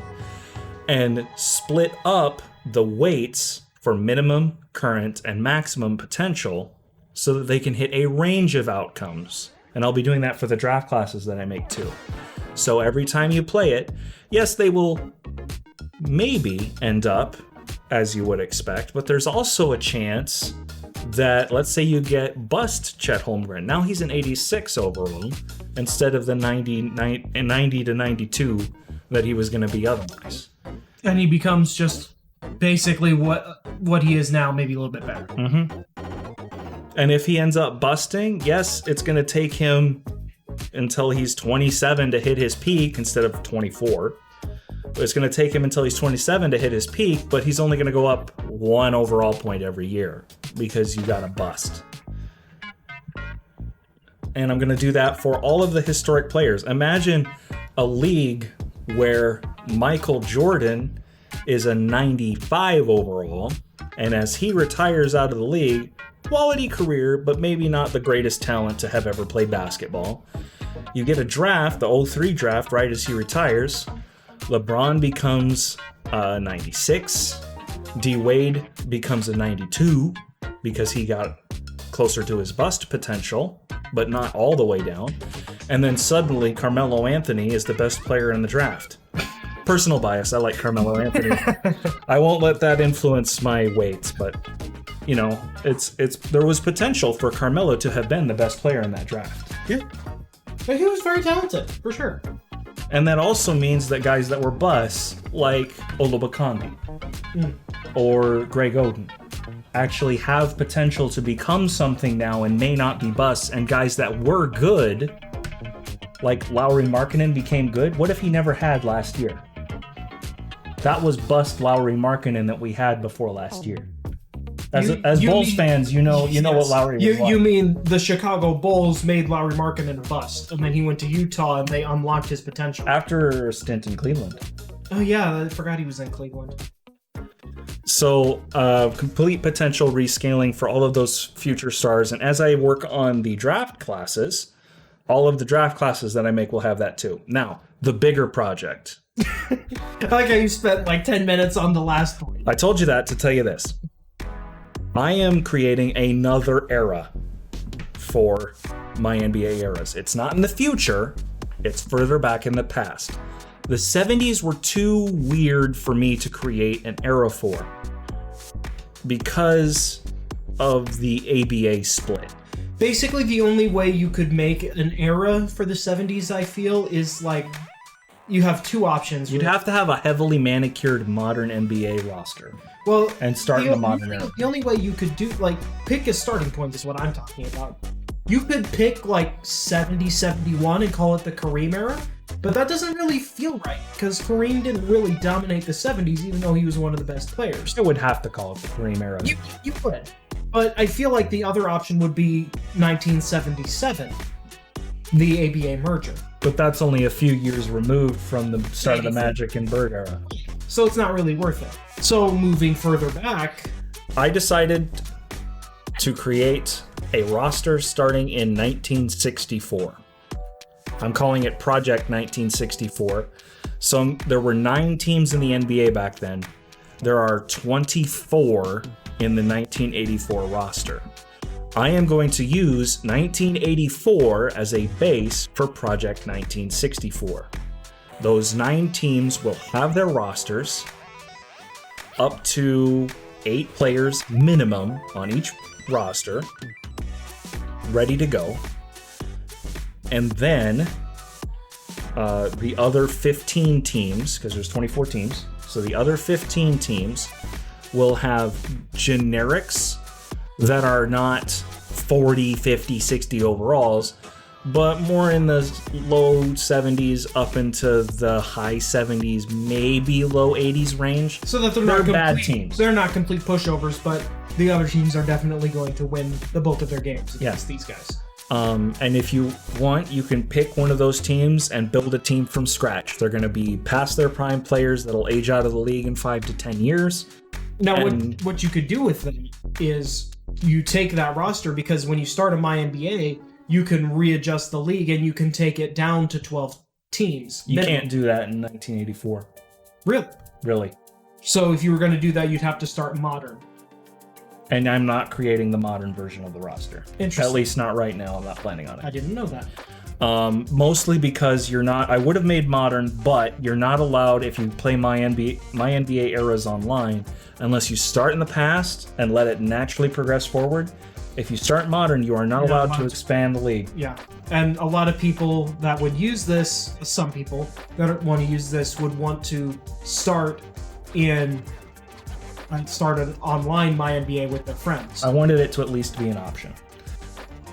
and split up the weights for minimum, current, and maximum potential so that they can hit a range of outcomes. And I'll be doing that for the draft classes that I make too. So every time you play it, yes, they will maybe end up as you would expect, but there's also a chance that, let's say you get bust Chet Holmgren. Now he's an 86 overall instead of the 90 to 92 that he was going to be otherwise. And he becomes just basically what he is now, maybe a little bit better. Mm-hmm. And if he ends up busting, yes, it's going to take him until he's 27 to hit his peak instead of 24. It's going to take him until he's 27 to hit his peak, but he's only going to go up 1 overall point every year because you got a bust. And I'm going to do that for all of the historic players. Imagine a league where Michael Jordan is a 95 overall, and as he retires out of the league, quality career, but maybe not the greatest talent to have ever played basketball. You get a draft, the 03 draft, right as he retires. LeBron becomes a 96. D Wade becomes a 92 because he got closer to his bust potential, but not all the way down. And then suddenly Carmelo Anthony is the best player in the draft. Personal bias, I like Carmelo Anthony. I won't let that influence my weights, but you know, it's there was potential for Carmelo to have been the best player in that draft. Yeah. But he was very talented, for sure. And that also means that guys that were busts, like Olubakami or Greg Oden, actually have potential to become something now and may not be busts. And guys that were good, like Lauri Markkanen, became good. What if he never had last year? That was bust Lauri Markkanen that we had before last year. As Bulls fans, you know what Lauri was like. You mean the Chicago Bulls made Lauri Markkanen a bust, and then he went to Utah and they unlocked his potential. After a stint in Cleveland. Oh yeah, I forgot he was in Cleveland. So, complete potential rescaling for all of those future stars. And as I work on the draft classes, all of the draft classes that I make will have that too. Now, the bigger project. I like how you spent like 10 minutes on the last point. I told you that to tell you this. I am creating another era for my NBA eras. It's not in the future, it's further back in the past. The 70s were too weird for me to create an era for because of the ABA split. Basically, the only way you could make an era for the 70s, I feel, is like you have two options. You'd have to have a heavily manicured modern NBA roster. Well, and start in the modern era. The only way you could do, like, pick a starting point is what I'm talking about. You could pick, like, 70, 71 and call it the Kareem era, But that doesn't really feel right, because Kareem didn't really dominate the 70s, even though he was one of the best players. I would have to call it the Kareem era. You would. But I feel like the other option would be 1977, the ABA merger. But that's only a few years removed from the start of the Magic and Bird era. So it's not really worth it. So moving further back, I decided to create a roster starting in 1964. I'm calling it Project 1964. So there were 9 teams in the NBA back then. There are 24 in the 1984 roster. I am going to use 1984 as a base for Project 1964. Those 9 teams will have their rosters, up to 8 players minimum on each roster, ready to go. And then the other 15 teams, because there's 24 teams, so the other 15 teams will have generics that are not 40, 50, 60 overalls, but more in the low 70s up into the high 70s, maybe low 80s range. So that they're not bad complete, teams. They're not complete pushovers, but the other teams are definitely going to win the bulk of their games against these guys. And if you want, you can pick one of those teams and build a team from scratch. They're going to be past their prime players that'll age out of the league in 5 to 10 years. Now, what you could do with them is you take that roster, because when you start a MyNBA, you can readjust the league and you can take it down to 12 teams. You can't do that in 1984. Really. So if you were going to do that, you'd have to start modern. And I'm not creating the modern version of the roster. Interesting. At least not right now. I'm not planning on it. I didn't know that. Mostly because you're not. I would have made modern, but you're not allowed if you play my NBA eras online unless you start in the past and let it naturally progress forward. If you start modern, you are not allowed to expand the league. Yeah, and a lot of people that would use this, some people that want to use this would want to start an online MyNBA with their friends. I wanted it to at least be an option.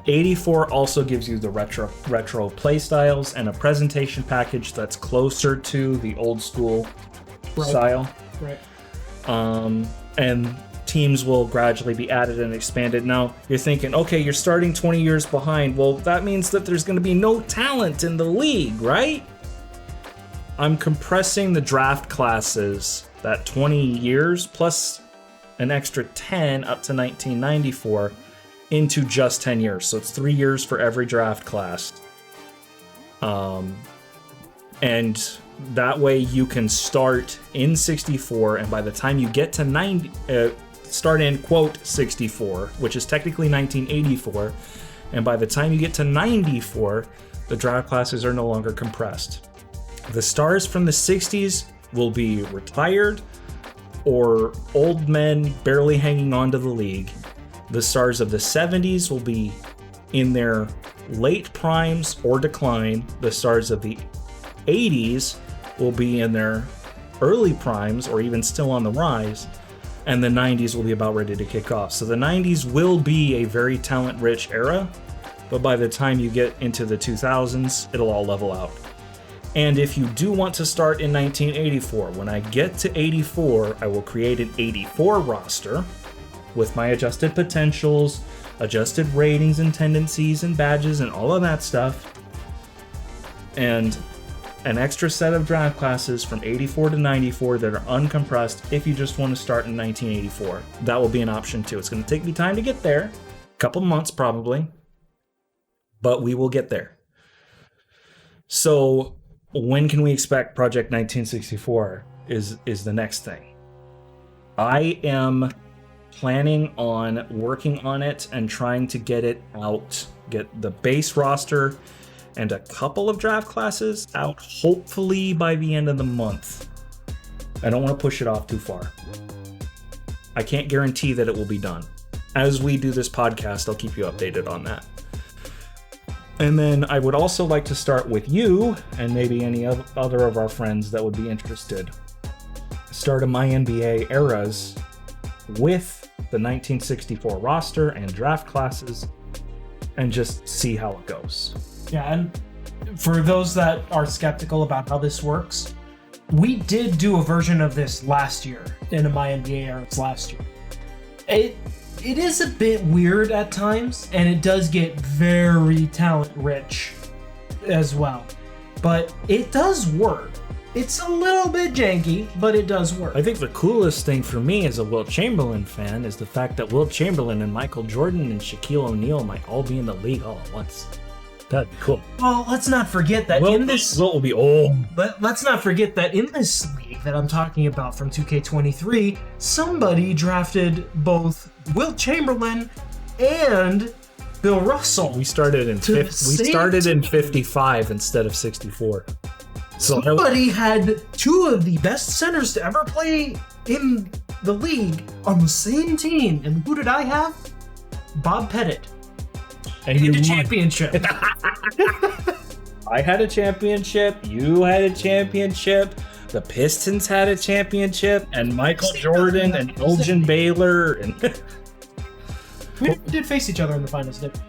84 also gives you the retro play styles and a presentation package that's closer to the old school style. Right. And teams will gradually be added and expanded. Now, you're thinking, okay, you're starting 20 years behind. Well, that means that there's going to be no talent in the league, right? I'm compressing the draft classes, that 20 years plus an extra 10 up to 1994, into just 10 years. So it's 3 years for every draft class. And that way you can start in 64, and by the time you get to start in quote 64, which is technically 1984, and by the time you get to 94, the draft classes are no longer compressed. The stars from the 60s will be retired or old men barely hanging on to the league. The stars of the 70s will be in their late primes or decline. The stars of the 80s will be in their early primes or even still on the rise. And the 90s will be about ready to kick off. So the 90s will be a very talent-rich era, but by the time you get into the 2000s, it'll all level out. And if you do want to start in 1984, when I get to 84, I will create an 84 roster with my adjusted potentials, adjusted ratings and tendencies and badges and all of that stuff, and an extra set of draft classes from 84 to 94 that are uncompressed if you just want to start in 1984. That will be an option too. It's going to take me time to get there, a couple months probably, but we will get there. So when can we expect Project 1964 is the next thing. I am planning on working on it and trying to get it out, get the base roster and a couple of draft classes out, hopefully by the end of the month. I don't want to push it off too far. I can't guarantee that it will be done. As we do this podcast, I'll keep you updated on that. And then I would also like to start with you and maybe any other of our friends that would be interested. Start a MyNBA eras with the 1964 roster and draft classes and just see how it goes. Yeah, and for those that are skeptical about how this works, we did do a version of this last year in my NBA Eras last year. It is a bit weird at times, and it does get very talent rich as well. But it does work. It's a little bit janky, but it does work. I think the coolest thing for me as a Wilt Chamberlain fan is the fact that Wilt Chamberlain and Michael Jordan and Shaquille O'Neal might all be in the league all at once. That'd be cool. Well, let's not forget that Wilt will be old. Let's not forget that in this league that I'm talking about from 2K23, somebody drafted both Wilt Chamberlain and Bill Russell. We started in 55 instead of 64. So somebody had two of the best centers to ever play in the league on the same team. And who did I have? Bob Pettit. And you won a championship. I had a championship. You had a championship. The Pistons had a championship. And Michael Jordan and Elgin Baylor. And we did face each other in the finals, didn't we?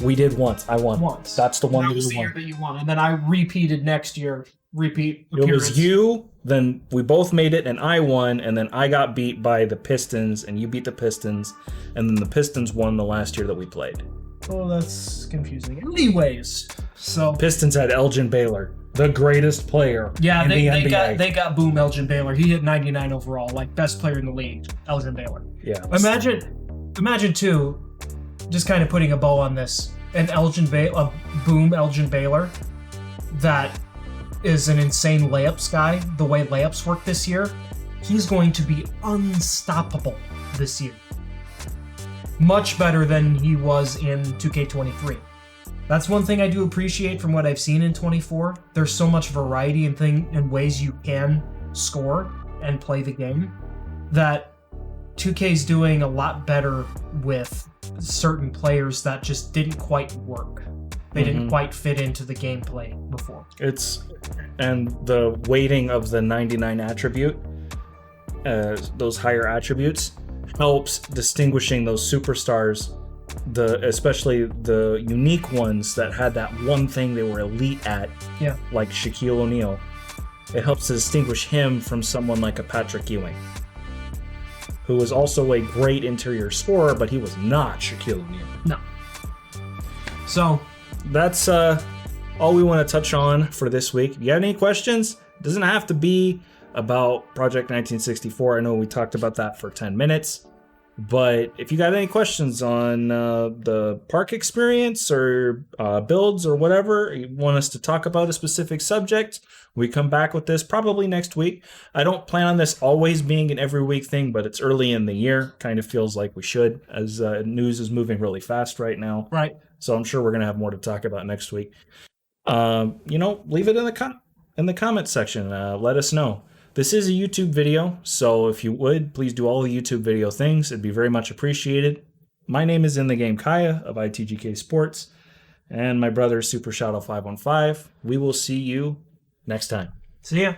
We did once. I won. Once. That's the one that was the year that you won. And then I repeated next year. Repeat appearance. It was you, then we both made it, and I won, and then I got beat by the Pistons, and you beat the Pistons, and then the Pistons won the last year that we played. Oh, that's confusing. Anyways, so Pistons had Elgin Baylor, the greatest player. Yeah, in the NBA. they got boom Elgin Baylor. He hit 99 overall, like best player in the league. Elgin Baylor. Yeah. Imagine too, just kind of putting a bow on this, a boom Elgin Baylor that is an insane layups guy. The way layups work this year, he's going to be unstoppable this year. Much better than he was in 2K23. That's one thing I do appreciate from what I've seen in 24. There's so much variety and ways you can score and play the game that 2K's doing a lot better with certain players that just didn't quite work. They didn't quite fit into the gameplay before. And the weighting of the 99 attribute, those higher attributes, helps distinguishing those superstars, especially the unique ones that had that one thing they were elite at, like Shaquille O'Neal. It helps to distinguish him from someone like a Patrick Ewing, who was also a great interior scorer, but he was not Shaquille O'Neal. No. So that's all we want to touch on for this week. If you have any questions, it doesn't have to be about Project 1964. I know we talked about that for 10 minutes. But if you got any questions on the park experience or builds or whatever, you want us to talk about a specific subject, we come back with this probably next week. I don't plan on this always being an every week thing, but it's early in the year. Kind of feels like we should, as news is moving really fast right now. Right. So I'm sure we're going to have more to talk about next week. Leave it in the comment section. Let us know. This is a YouTube video, so if you would, please do all the YouTube video things. It'd be very much appreciated. My name is In The Game Kaya of ITGK Sports, and my brother is Super Shadow 515. We will see you next time. See ya.